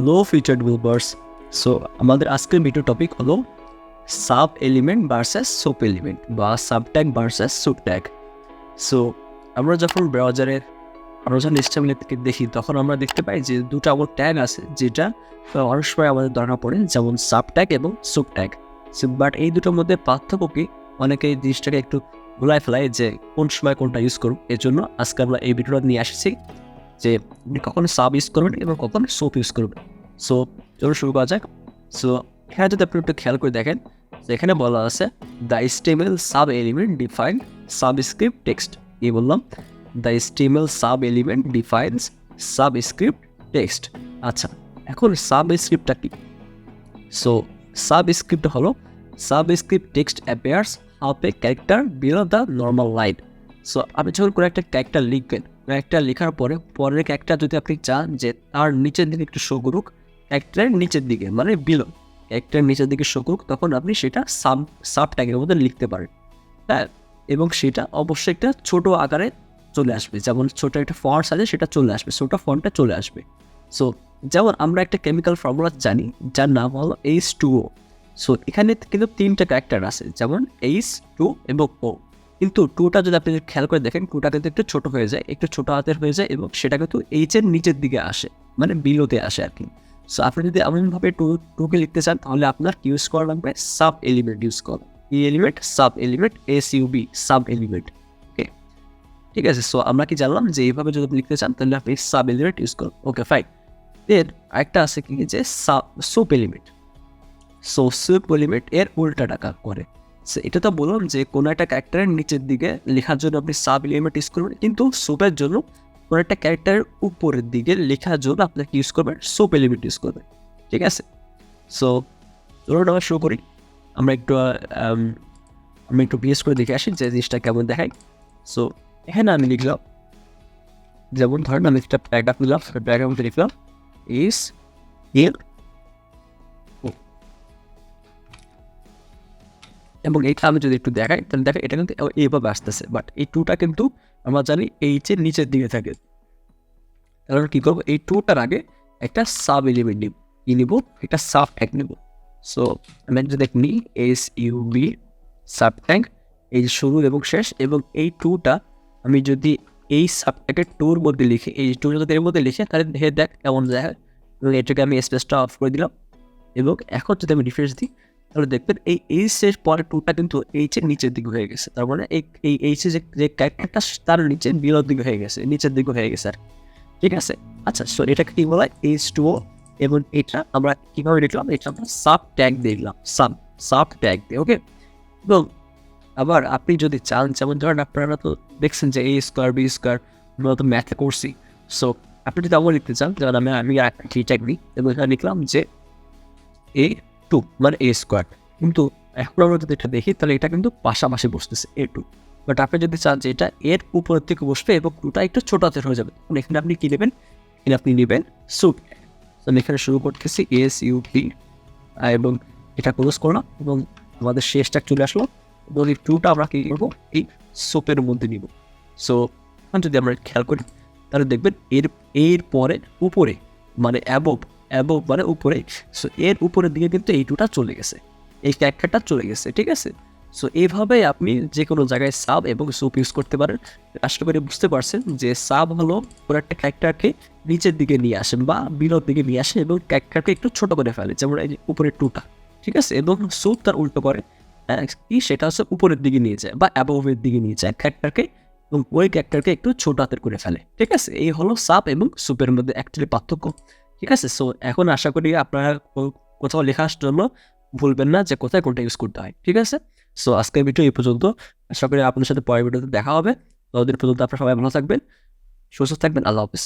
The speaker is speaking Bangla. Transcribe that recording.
Hello featured viewers. সো আমাদের আজকের ভিডিও টপিক হলো sub element versus soap element বা সাবট্যাগ ভার্সেস সুপ ট্যাগ। সো আমরা যখন ব্রাউজারের স্টেবল থেকে দেখি তখন আমরা দেখতে পাই যে দুটো আমার ট্যাগ আছে যেটা অনেক সময় আমাদের দরকার পড়ে, যেমন সাবট্যাগ এবং সুপ ট্যাগ। সো বাট এই দুটোর মধ্যে পার্থক্য কি, অনেকে এই জিনিসটাকে একটু ভুলাই ফেলায় যে কোন সময় কোনটা ইউজ করুন। এর জন্য আজকে আমরা এই ভিডিওটা নিয়ে আসছি যে আপনি কখন সাব ইউজ করবেন এবং কখন সোপ ইউজ করবেন। সো চলুন শুরু করা যাক। সো এখানে যদি আপনি একটু খেয়াল করে দেখেন, এখানে বলা আছে the স্টেমেল sub element define subscript text. এই বললাম the স্টেমেল sub element defines subscript text. আচ্ছা, এখন সাবস্ক্রিপ্টটা কি? সো সাবস্ক্রিপ্ট হলো subscript text appears half a character below the normal line. So আপনি যখন কোনো একটা ক্যারেক্টার লিখবেন, ক্যারেক্টার লেখার পরে পরের ক্যারেক্টার যদি আপনি চান যে তার নিচের দিকে একটু শো করুক, ক্যারেক্টারের নিচের দিকে মানে বিলো ক্যারেক্টারের নিচের দিকে শো করুক, তখন আপনি সেটা সাব ট্যাগের মধ্যে লিখতে পারেন। হ্যাঁ, এবং সেটা অবশ্যই একটা ছোটো আকারে চলে আসবে, যেমন ছোটো একটা ফন্ট আছে সেটা চলে আসবে, ছোটো ফন্টটা চলে আসবে। সো যেমন আমরা একটা কেমিক্যাল ফর্মুলা জানি যার নাম হলো H2O। সো এখানে কিন্তু তিনটা ক্যারেক্টার আছে, যেমন H2 এবং O। কিন্তু টুটা যদি আপনি খেয়াল করে দেখেন, টুটা কিন্তু একটু ছোটো হয়ে যায়, একটু ছোটো হাতের হয়ে যায় এবং সেটা কিন্তু এইচের নিচের দিকে আসে, মানে বিলোতে আসে আর কি। সো আপনি যদি এমনভাবে টুকে লিখতে চান তাহলে আপনার ইউজ করা লাগবে সাব এলিমেন্ট ইউজ করা। E element, sub element, SUB, sub element. Okay, ঠিক আছে। সো আমরা কি জানলাম যে এইভাবে যদি আপনি লিখতে চান তাহলে আপনি সাব এলিমেন্ট ইউজ করুন। ওকে, ফাইন। এর আরেকটা আছে কি যে soap element. So soap element এর উল্টাটা কাজ করে। সো এটা তো বললাম যে কোনো একটা ক্যারেক্টারের নিচের দিকে লেখার জন্য আপনি সাব এলিমেন্ট ইউজ করবেন, কিন্তু সোপের জন্য কোনো একটা ক্যারেক্টারের উপরের দিকে লেখার জন্য আপনাকে ইউজ করবেন সোপ এলিমেন্ট ইউজ করবেন। ঠিক আছে। সো ধরুন আমরা শুরু করি। আমরা একটু বিএস করে দেখে আসি যে জিনিসটা কেমন দেখায়। সো এখানে আমি লিখলাম, যেমন ধরেন আমি একটা প্যারাগ্রাফ নিলাম, প্যারাগ্রাফ মধ্যে লিখলাম ইস এর, এবং এইটা আমি যদি একটু দেখাই তাহলে দেখেন এটা কিন্তু এইভাবে আসতেছে, বাট এই টুটা কিন্তু আমরা জানি এইচের নিচের দিকে থাকে। তাহলে কী করবো, এই টুটার আগে একটা সাব এলিমেন্ট নিব, কি নিব, একটা সাব ট্যাগ নিব। সো আমি যদি নিই SUB সাব ট্যাগ, এই শুরু এবং শেষ, এবং এই টুটা আমি যদি এই সাব ট্যাগের টুর মধ্যে লিখি, এই টু যদি এর মধ্যে লিখে তাহলে দেখ কেমন যায়। এবং এটাকে আমি স্পেসটা অফ করে দিলাম, এবং এখন যদি আমি রিফ্রেশ দিই তাহলে দেখবেন এই এইচের পরে টুটা কিন্তু এইচের নিচের দিকে হয়ে গেছে। তার মানে এই এইচের যে ক্যারেক্টারটা তার নিচে বিলোর দিকে হয়ে গেছে, নিচের দিকে হয়ে গেছে আর ঠিক আছে। আচ্ছা, সো এটাকে কি বলা হয় H2O, এবং এটা আমরা কীভাবে লিখলাম, এটা আমরা সাব ট্যাগ দিয়ে দিলাম, সাব ট্যাগ দিয়ে। ওকে, এবং আবার আপনি যদি চান, যেমন ধরেন আপনারা তো দেখছেন যে A² B² আমরা তো ম্যাথে করছি। সো আপনি যদি আবার লিখতে চান, যেমন আমি একটা ট্যাগ নিই এবং এখানে লিখলাম যে A2 মানে A², কিন্তু এখন আমরা যদি এটা দেখি তাহলে এটা কিন্তু পাশাপাশি বসতেছে A2। বাট আপনি যদি চান যে এটা এর উপরের দিকে বসবে এবং টুটা একটু ছোট হাতের হয়ে যাবে, এখানে আপনি কী নেবেন, এখানে আপনি নেবেন সুপ। আমি এখানে শুরু করতেছি SUP, এবং এটা ক্লোজ করলাম এবং আমাদের শেষটা চলে আসলো, এবং এই টুটা আমরা কী করবো, এই সোপের মধ্যে নিব। সো যদি আমরা খেয়াল করি তাহলে দেখবেন এর পরে উপরে মানে অ্যাবোভ মানে উপরে। সো এর উপরের দিকে কিন্তু এই টুটা চলে গেছে, এই ক্যারেক্টারটা চলে গেছে। ঠিক আছে। সো এইভাবে আপনি যে কোনো জায়গায় সাব এবং সোপ ইউজ করতে পারেন। আশা করি বুঝতে পারছেন যে সাব হলো কোনো একটা ক্যারেক্টারকে নিচের দিকে নিয়ে আসেন বা বিলোর দিকে নিয়ে আসে এবং ক্যারেক্টারকে একটু ছোটো করে ফেলে, যেমন এই যে উপরের টুটা। ঠিক আছে। এবং সোপ তার উল্টো করে কি, সেটা হচ্ছে উপরের দিকে নিয়ে যায় বা অ্যাবোভের দিকে নিয়ে যায় ক্যারেক্টারকে, এবং ওই ক্যারেক্টারকে একটু ছোটো হাতের করে ফেলে। ঠিক আছে। এই হলো সাব এবং সোপের মধ্যে অ্যাকচুয়ালি পার্থক্য। ঠিক আছে। সো এখন আশা করি আপনারা কোথাও লেখার জন্য ভুলবেন না যে কোথায় কোনটা ইউজ করতে হয়। ঠিক আছে। সো আজকের ভিডিও এই পর্যন্ত। আশা করি আপনার সাথে পরের ভিডিওতে দেখা হবে। ততদিন পর্যন্ত আপনারা সবাই ভালো থাকবেন, সুস্থ থাকবেন। আল্লাহ হাফেজ।